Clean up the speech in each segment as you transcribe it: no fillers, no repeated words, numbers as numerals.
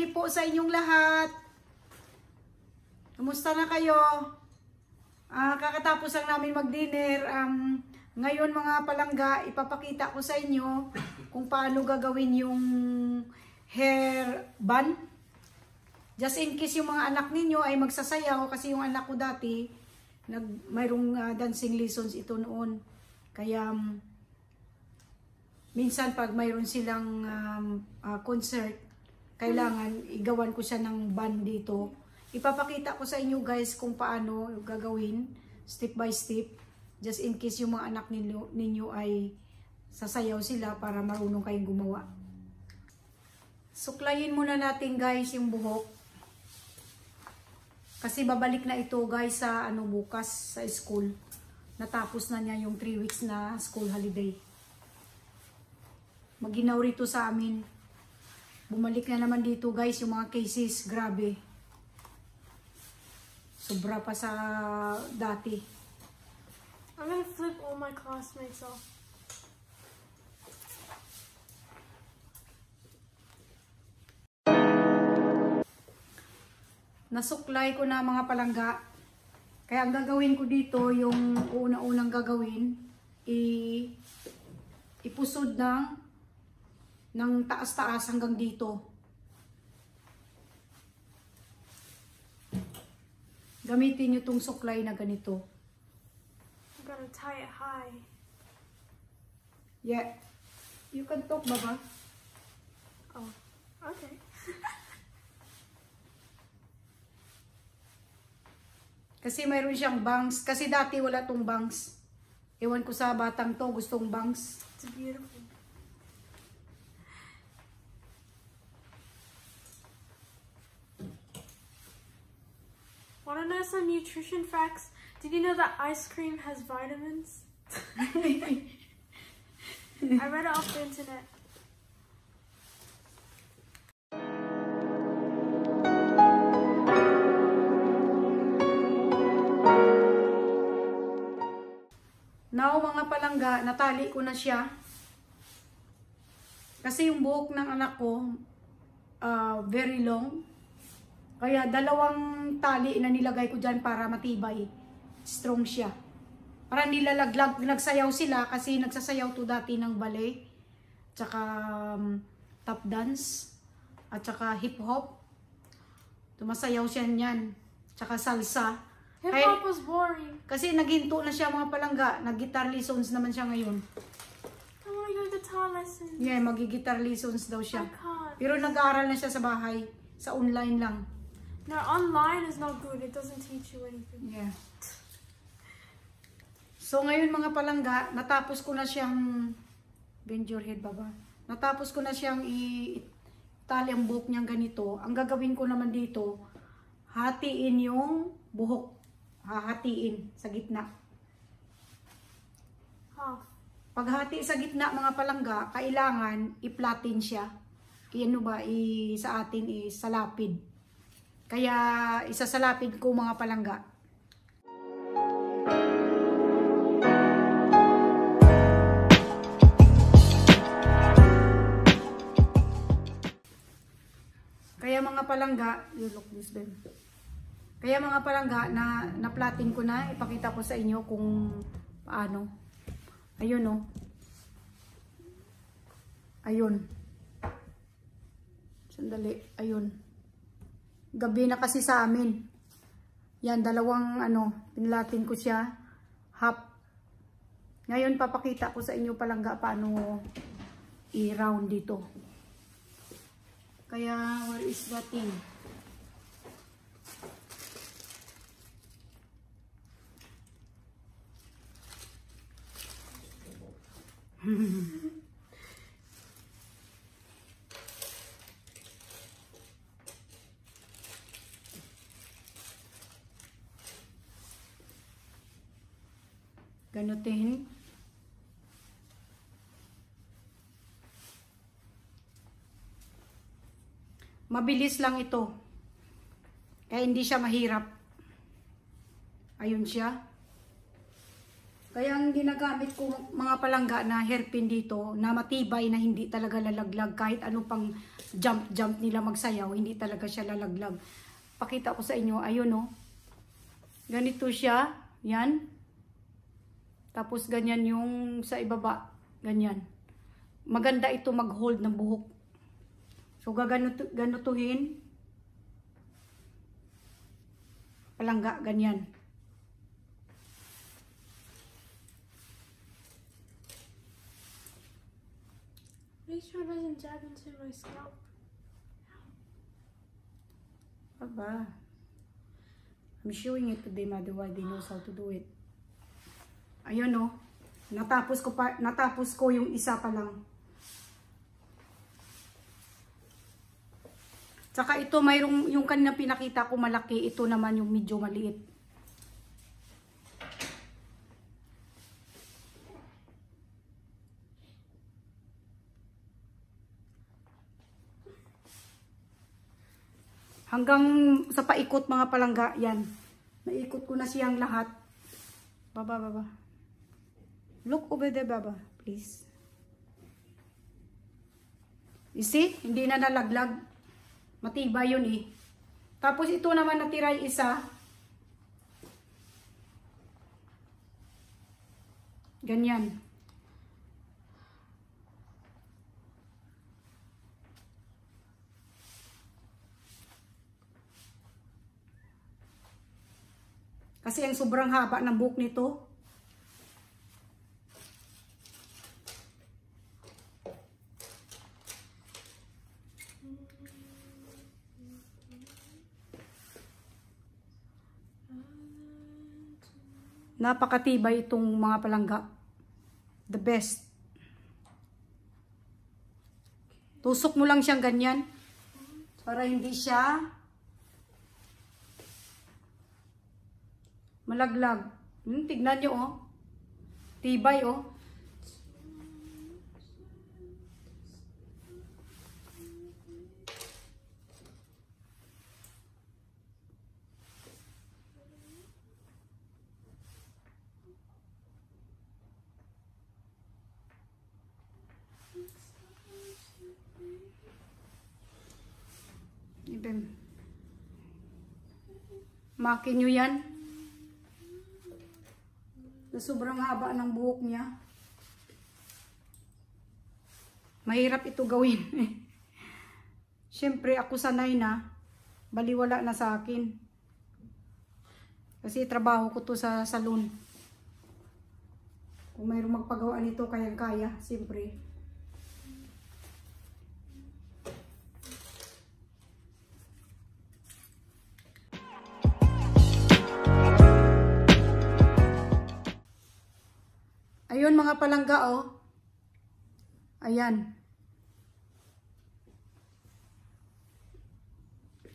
day po sa inyong lahat. Kumusta na kayo? Kakatapos lang namin mag-dinner. Ngayon mga palangga, ipapakita ko sa inyo kung paano gagawin yung hair bun. Just in case yung mga anak ninyo ay magsasayaw, kasi yung anak ko dati, mayroong dancing lessons ito noon. Kaya minsan pag mayroon silang concert, kailangan igawan ko siya ng bun dito. Ipapakita ko sa inyo guys kung paano gagawin, step by step. Just in case yung mga anak ninyo ay sasayaw sila para marunong kayong gumawa. Suklayin muna natin guys yung buhok. Kasi babalik na ito guys sa bukas sa school. Natapos na niya yung 3 weeks na school holiday. Maginaw rito sa amin. Bumalik na naman dito guys yung mga cases. Grabe. Sobra pa sa dati. I'm gonna flip all my classmates off. Nasuklay ko na mga palangga. Kaya ang gagawin ko dito, yung una-unang gagawin, ipusod ng taas-taas hanggang dito. Gamitin nyo itong suklay na ganito. I'm gonna tie it high. Yeah. You can talk, Baba. Oh, okay. Kasi mayroon siyang bangs. Kasi dati wala tong bangs. Ewan ko sa batang to, gustong bangs. It's beautiful. Want to know some nutrition facts? Did you know that ice cream has vitamins? I read it off the internet. Now mga palangga, natali ko na siya. Kasi yung buhok ng anak ko, very long. Kaya dalawang tali na nilagay ko dyan para matibay. Strong siya. Para nilalaglag, nagsayaw sila kasi nagsasayaw to dati ng ballet. Tsaka tap dance. At tsaka hip hop. Tumasayaw siya niyan. Tsaka salsa. Hip hop was boring. Kasi naghinto na siya mga palangga. Nag-guitar lessons naman siya ngayon. I want to go to guitar lessons. Yeah, mag-guitar lessons daw siya. I can't. Pero nag-aaral na siya sa bahay. Sa online lang. No, online is not good. It doesn't teach you anything. Yeah. So ngayon mga palangga, natapos ko na siyang bend your head, Baba. Natapos ko na siyang itali ang buhok niyang ganito. Ang gagawin ko naman dito, hatiin yung buhok. Hahatiin sa gitna. Half. Paghati sa gitna mga palangga, kailangan i-flatten siya. Sa atin salapid. Kaya isasalapid ko mga palangga. Kaya mga palangga, you look this then. Kaya mga palangga, na-flatten ko na. Ipakita ko sa inyo kung paano. Ayun oh. Ayun. Sandali. Ayun. Gabi na kasi sa amin. Yan, dalawang pinlatin ko siya. Half. Ngayon papakita ko sa inyo palangga paano i-round dito. Kaya, where is that thing? Ganutin. Mabilis lang ito. Kaya hindi siya mahirap. Ayun siya. Kaya ang ginagamit ko mga palangga na hairpin dito na matibay na hindi talaga lalaglag kahit ano pang jump nila magsayaw, hindi talaga siya lalaglag. Pakita ko sa inyo, ayun oh. Ganito siya, yan. Tapos ganyan yung sa ibaba, ganyan. Maganda ito mag-hold ng buhok. So ganutuhin. Palangga, ganyan. Make sure it doesn't jab into my scalp. Aba. I'm showing it to them otherwise they knows how to do it. Ayun oh. Natapos ko yung isa pa lang. Saka ito mayroong yung kanina pinakita ko malaki, ito naman yung medyo maliit. Hanggang sa paikot mga palangga, yan. Naikot ko na siyang lahat. Baba. Look over there, baba, please. You see? Hindi na nalaglag. Matibay yun eh. Tapos ito naman natira yung isa. Ganyan. Kasi ang sobrang haba ng buhok nito. Napakatibay itong mga palangga. The best. Tusok mo lang siyang ganyan. Para hindi siya malaglag. Tignan nyo oh. Tibay oh. Makin nyo yan. So, sobrang haba ng buhok niya. Mahirap ito gawin. Siyempre, ako sanay na. Baliwala na sa akin. Kasi trabaho ko to sa salon. Kung mayroong magpagawa nito, kayang-kaya. Siyempre. Ayun mga palangga oh. Ayan.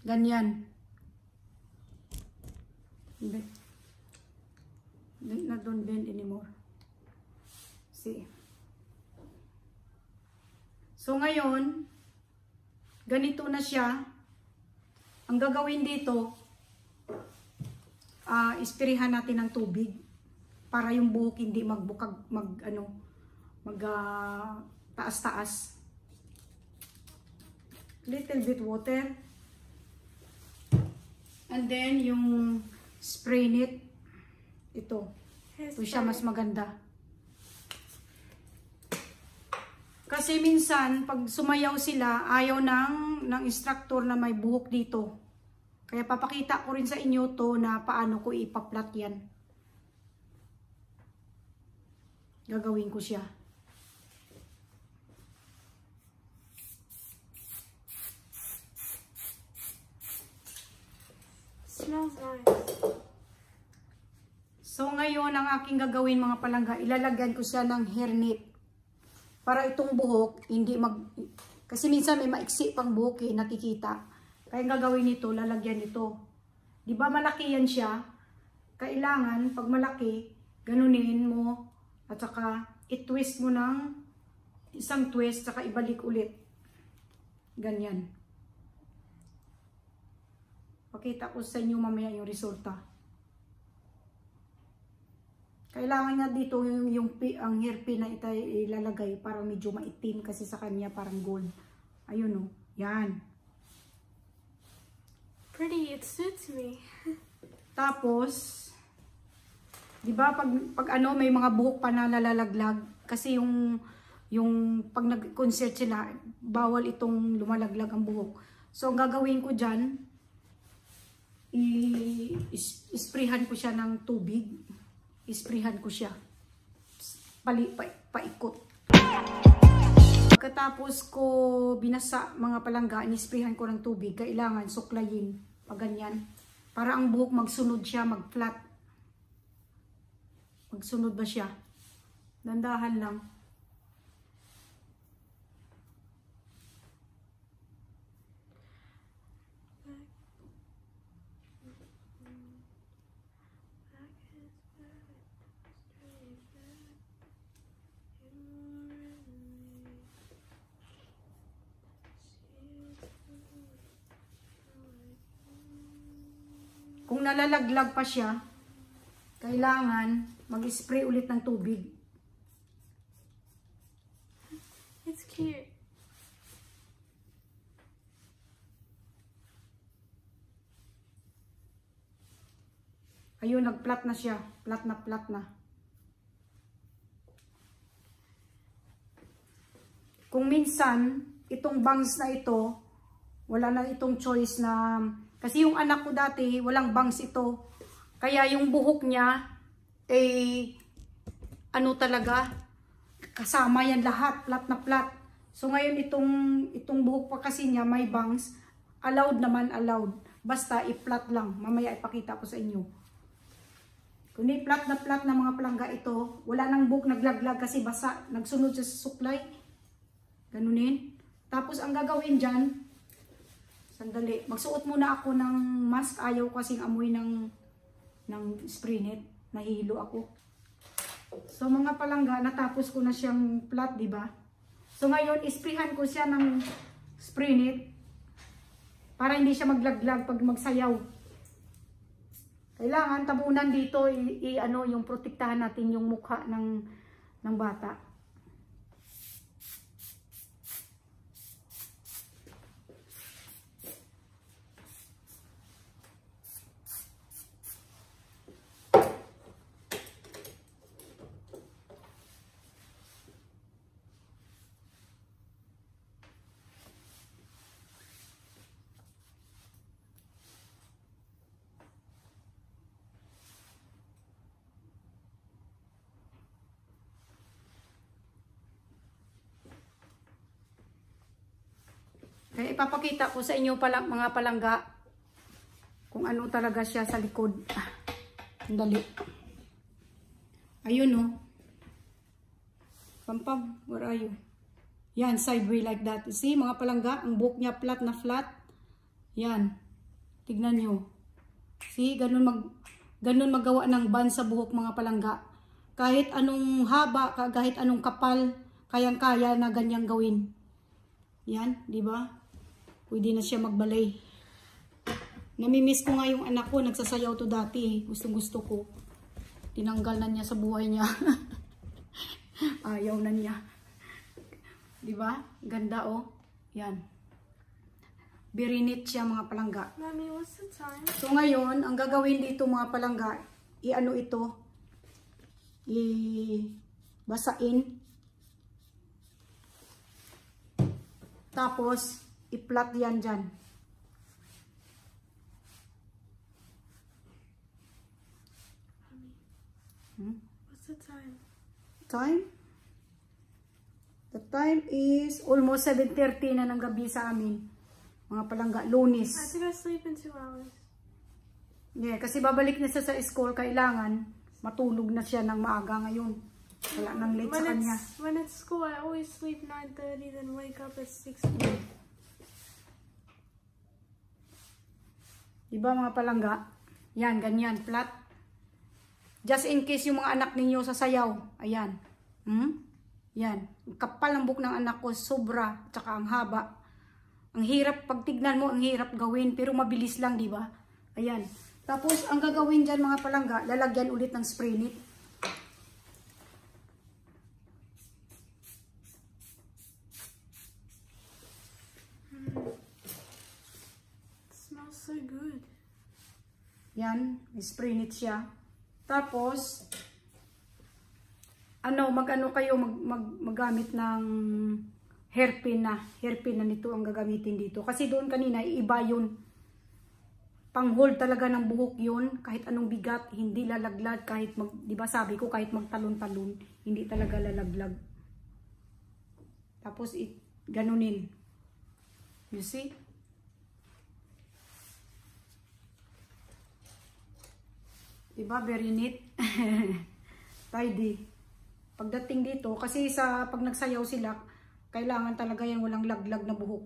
Ganyan. Not don't bend anymore. See. So ngayon, ganito na siya. Ang gagawin dito, ispirihan natin ng tubig. Para yung buhok hindi magbukag, taas-taas. Little bit water. And then, yung spray net, ito. Ito siya mas maganda. Kasi minsan, pag sumayaw sila, ayaw ng instructor na may buhok dito. Kaya papakita ko rin sa inyo to na paano ko ipaplat yan. Gagawin ko siya. Smells nice. So ngayon ang aking gagawin mga palangga, ilalagyan ko siya ng hairnet. Para itong buhok hindi kasi minsan may maiksi pang buhok nakikita. Kaya gagawin nito, lalagyan nito. 'Di ba malaki yan siya? Kailangan pag malaki, ganunin mo. At saka, i-twist mo ng isang twist, saka ibalik ulit. Ganyan. Pakita ko sa inyo mamaya yung resulta. Kailangan nga dito ang hairpin na ito ilalagay para medyo maitim kasi sa kanya parang gold. Ayun, oh. Yan. Pretty, it suits me. Tapos, di ba pag ano, may mga buhok pa na nalalaglag kasi yung pag nag-concert sila, bawal itong lumalaglag ang buhok. So, ang gagawin ko dyan, isprayhan ko siya ng tubig. Isprayhan ko siya. Paikot. Pagkatapos ko binasa mga palangga, inisprayhan ko ng tubig. Kailangan suklayin. Pag ganyan. Para ang buhok magsunod siya, mag-flat. Magsunod ba siya? Dandahan lang. Kung nalalaglag pa siya, kailangan mag-spray ulit ng tubig. It's cute. Ayun, nag-flat na siya. Flat na. Kung minsan, itong bangs na ito, wala na itong choice na... Kasi yung anak ko dati, walang bangs ito. Kaya yung buhok niya, ano talaga, kasama yan lahat, flat na flat. So ngayon itong buhok pa kasi niya, may bangs, allowed naman, allowed. Basta i-flat lang, mamaya ipakita ko sa inyo. Kung i-flat na mga palangga ito, wala nang buhok naglaglag kasi basa, nagsunod siya sa suklay. Ganunin. Tapos ang gagawin dyan, sandali, magsuot muna ako ng mask. Ayaw kasing amoy ng spray net. Nahihilo ako. So mga palangga, natapos ko na siyang flat, di ba? So ngayon, isprayhan ko siya ng spray net para hindi siya maglaglag pag magsayaw. Kailangan tabunan dito, ano, yung protektahan natin yung mukha ng bata. Kaya ipapakita ko sa inyo pala, mga palangga, kung ano talaga siya sa likod. Sandali. Ayun, oh. Pampam, where are you? Yan, sideway like that. See, mga palangga, ang buhok niya flat na flat. Yan. Tignan nyo. See, ganun magawa ng bun sa buhok, mga palangga. Kahit anong haba, kahit anong kapal, kayang-kaya na ganyang gawin. Yan, di ba? Pwede na siya magbalay. Namimiss ko nga yung anak ko. Nagsasayaw to dati. Gustong-gusto ko. Tinanggal na niya sa buhay niya. Ayaw na niya. Diba? Ganda, oh. Yan. Very neat siya, mga palangga. Mommy, what's the time? So ngayon, ang gagawin dito, mga palangga, i-ano ito? I-basain. Tapos, i-flat yan dyan. What's the time? Time? The time is almost 7:30 na ng gabi sa amin. Mga palangga, Lunes. I think I sleep in 2 hours. Yeah, kasi babalik na siya sa school, kailangan matulog na siya ng maaga ngayon. Wala nang late sa kanya. When it's school, I always sleep 9:30, then wake up at 6. Diba, mga palangga? Yan, ganyan, flat. Just in case yung mga anak ninyo sasayaw. Ayan. Yan. Kapal ang buhok ng anak ko, sobra. Tsaka ang haba. Ang hirap, pag tignan mo, ang hirap gawin. Pero mabilis lang, diba? Ayan. Tapos, ang gagawin dyan, mga palangga, lalagyan ulit ng spray net. Yan, spray knit siya. Tapos, mag-ano kayo, maggamit ng hairpin na nito ang gagamitin dito. Kasi doon kanina, iba yun. Pang-hold talaga ng buhok yun. Kahit anong bigat, hindi lalaglag. Kahit di ba sabi ko, kahit magtalon-talon, hindi talaga lalaglag. Tapos, ganunin. You see? Diba? Very neat. Tidy. Pagdating dito, kasi pag nagsayaw sila, kailangan talaga yan walang laglag na buhok.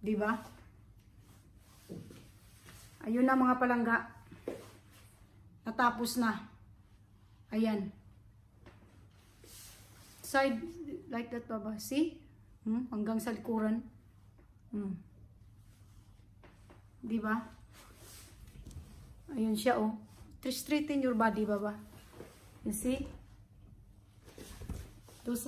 Diba? Ayun na mga palangga. Natapos na. Ayan. Side, like that ba ba? See? Hanggang sa likuran. Diba? Ayun siya, oh. Straighten your body, baba. You see? Those.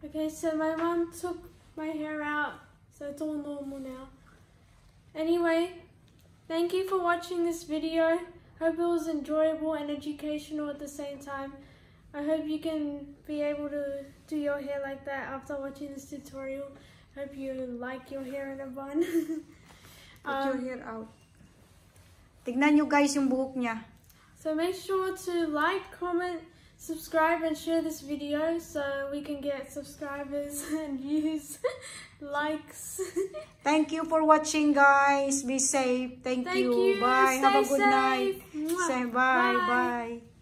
Okay, so my mom took my hair out, so it's all normal now. Anyway, thank you for watching this video. Hope it was enjoyable and educational at the same time. I hope you can be able to do your hair like that after watching this tutorial. Hope you like your hair in a bun. Put your hair out. Tignan nyo guys yung buhok niya. So make sure to like, comment, subscribe and share this video so we can get subscribers and views, likes. Thank you for watching guys. Be safe. Thank you. Bye. Stay Have a good safe. night. Mwah. Say bye. Bye. Bye.